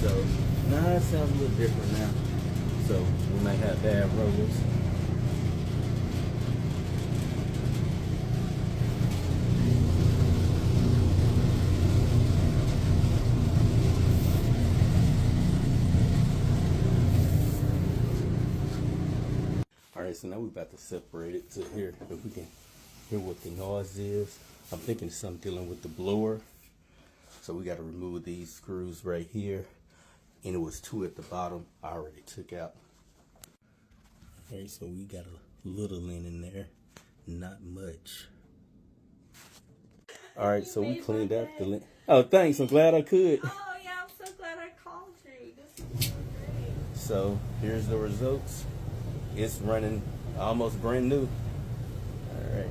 So now it sounds a little different now. So we might have bad rollers. Alright, so now we're about to separate it to here, if we can hear what the noise is. I'm thinking it's something dealing with the blower. So we got to remove these screws right here. And it was 2 at the bottom I already took out. Alright, so we got a little lint in there, not much. Alright, so we cleaned out the lint. Oh, thanks, I'm glad I could. Oh yeah, I'm so glad I called you. This is so great. So here's the results. It's running almost brand new. All right.